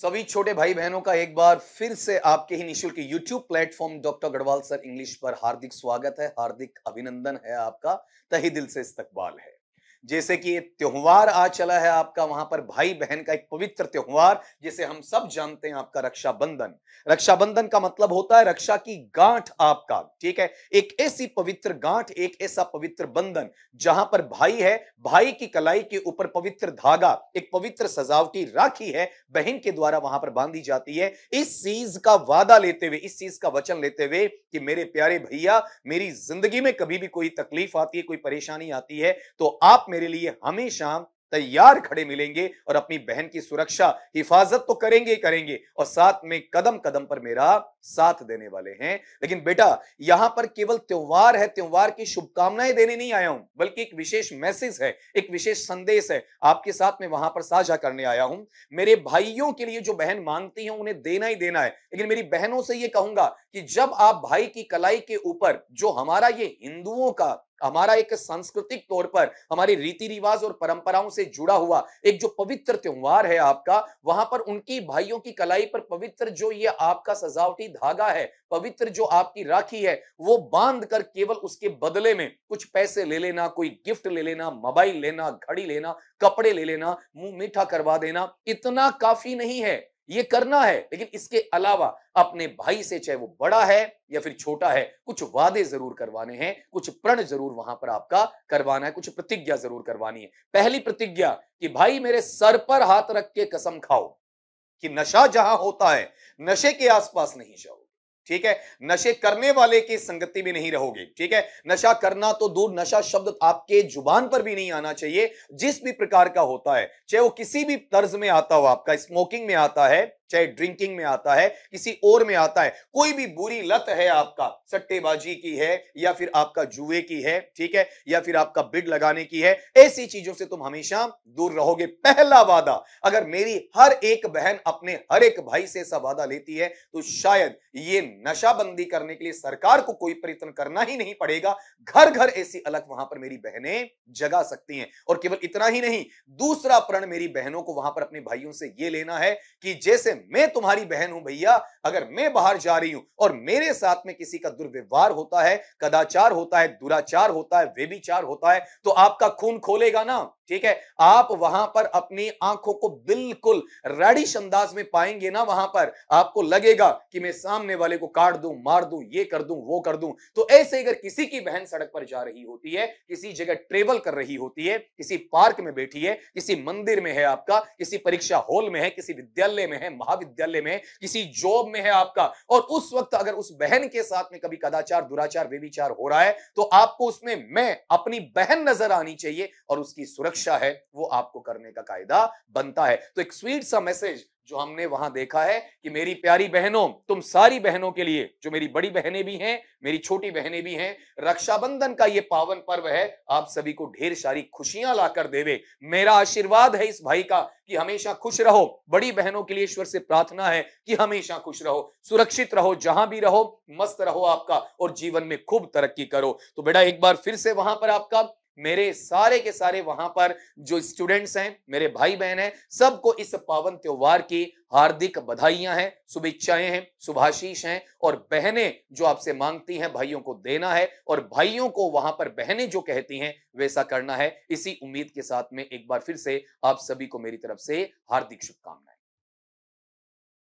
सभी छोटे भाई बहनों का एक बार फिर से आपके ही निःशुल्क YouTube platform doctor Garhwal sir English पर हार्दिक स्वागत है, हार्दिक अभिनंदन है, आपका तहे दिल से इस्तकबाल है। जैसे कि ये त्योहार आ चला है आपका, वहां पर भाई बहन का एक पवित्र त्योहार जिसे हम सब जानते हैं, आपका रक्षाबंधन। रक्षाबंधन का मतलब होता है रक्षा की गांठ आपका, ठीक है। एक ऐसी पवित्र गांठ, एक ऐसा पवित्र बंधन जहां पर भाई है, भाई की कलाई के ऊपर पवित्र धागा, एक पवित्र सजावटी राखी है, बहन के द्वारा वहां पर बांधी जाती है। इस चीज का वादा लेते हुए, इस चीज का वचन लेते हुए कि मेरे प्यारे भैया, मेरी जिंदगी में कभी भी कोई तकलीफ आती है, कोई परेशानी आती है, तो आप मेरे लिए हमेशा तैयार खड़े मिलेंगे और अपनी बहन की सुरक्षा, हिफाजत तो करेंगे ही करेंगे और साथ में कदम कदम पर मेरा साथ देने वाले हैं। लेकिन बेटा, यहां पर केवल त्योहार है, त्योहार की शुभकामनाएं देने नहीं आया हूं, बल्कि एक विशेष मैसेज है, एक विशेष संदेश है आपके साथ में वहां पर साझा करने आया हूं। मेरे भाइयों के लिए जो बहन मांगती हैं उन्हें देना ही देना है, लेकिन मेरी बहनों से यह कहूंगा कि जब आप भाई की कलाई के ऊपर, जो हमारा ये हिंदुओं का, हमारा एक सांस्कृतिक तौर पर हमारी रीति रिवाज और परंपराओं से जुड़ा हुआ एक जो पवित्र त्योहार है आपका, वहां पर उनकी भाइयों की कलाई पर पवित्र जो ये आपका सजावटी धागा है, पवित्र जो आपकी राखी है, वो बांध कर केवल उसके बदले में कुछ पैसे ले लेना, कोई गिफ्ट ले लेना, मोबाइल लेना, घड़ी लेना, कपड़े ले लेना, मुंह मीठा करवा देना, इतना काफी नहीं है। ये करना है, लेकिन इसके अलावा अपने भाई से, चाहे वो बड़ा है या फिर छोटा है, कुछ वादे जरूर करवाने हैं, कुछ प्रण जरूर वहां पर आपका करवाना है, कुछ प्रतिज्ञा जरूर करवानी है। पहली प्रतिज्ञा कि भाई मेरे सर पर हाथ रख के कसम खाओ कि नशा जहां होता है, नशे के आसपास नहीं जाओ, ठीक है। नशे करने वाले की संगति में नहीं रहोगे, ठीक है। नशा करना तो दूर, नशा शब्द आपके जुबान पर भी नहीं आना चाहिए। जिस भी प्रकार का होता है, चाहे वो किसी भी तर्ज में आता हो, आपका स्मोकिंग में आता है, चाहे ड्रिंकिंग में आता है, किसी और में आता है, कोई भी बुरी लत है आपका, सट्टेबाजी की है या फिर आपका जुए की है, ठीक है, या फिर आपका बिड लगाने की है, ऐसी चीजों से तुम हमेशा दूर रहोगे। पहला वादा, अगर मेरी हर एक बहन अपने हर एक भाई से ऐसा वादा लेती है, तो शायद ये नशाबंदी करने के लिए सरकार को कोई प्रयत्न करना ही नहीं पड़ेगा। घर घर ऐसी अलग वहां पर मेरी बहनें जगा सकती हैं। और केवल इतना ही नहीं, दूसरा प्रण मेरी बहनों को वहां पर अपने भाइयों से यह लेना है कि जैसे मैं तुम्हारी बहन हूं भैया, अगर मैं बाहर जा रही हूं और मेरे साथ में किसी का दुर्व्यवहार होता है, कदाचार होता है, दुराचार होता है, व्यभिचार होता है, तो आपका खून खोलेगा ना, ठीक है। आप वहां पर अपनी आंखों को बिल्कुल रैडिश अंदाज में पाएंगे ना, वहां पर आपको लगेगा कि मैं सामने वाले को काट दूं, मार दूं, ये कर दूं, वो कर दूं। तो ऐसे अगर किसी की बहन सड़क पर जा रही होती है, किसी जगह ट्रेवल कर रही होती है, किसी पार्क में बैठी है, किसी मंदिर में है आपका, किसी परीक्षा हॉल में है, किसी विद्यालय में है, महाविद्यालय में, किसी जॉब में है आपका, और उस वक्त अगर उस बहन के साथ में कभी कदाचार, दुराचार, व्यभिचार हो रहा है, तो आपको उसमें मैं अपनी बहन नजर आनी चाहिए और उसकी सुरक्षा है वो आपको करने का कायदा बनता है। तो एक स्वीट सा मैसेज जो हमने वहां देखा है कि मेरी प्यारी बहनों, तुम सारी बहनों के लिए, जो मेरी बड़ी बहनें भी हैं, मेरी छोटी बहनें भी हैं, रक्षाबंधन का ये पावन पर्व है, आप सभी को ढेर सारी खुशियां लाकर देवे। मेरा आशीर्वाद है इस भाई का कि हमेशा खुश रहो। बड़ी बहनों के लिए ईश्वर से प्रार्थना है कि हमेशा खुश रहो, सुरक्षित रहो, जहां भी रहो मस्त रहो आपका, और जीवन में खूब तरक्की करो। तो बेटा, एक बार फिर से वहां पर आपका, मेरे सारे के सारे वहां पर जो स्टूडेंट्स हैं, मेरे भाई बहन हैं, सबको इस पावन त्योहार की हार्दिक बधाइयां हैं, शुभेच्छाएं हैं, शुभाशीष हैं। और बहनें जो आपसे मांगती हैं, भाइयों को देना है, और भाइयों को वहां पर बहनें जो कहती हैं वैसा करना है। इसी उम्मीद के साथ में एक बार फिर से आप सभी को मेरी तरफ से हार्दिक शुभकामनाएं।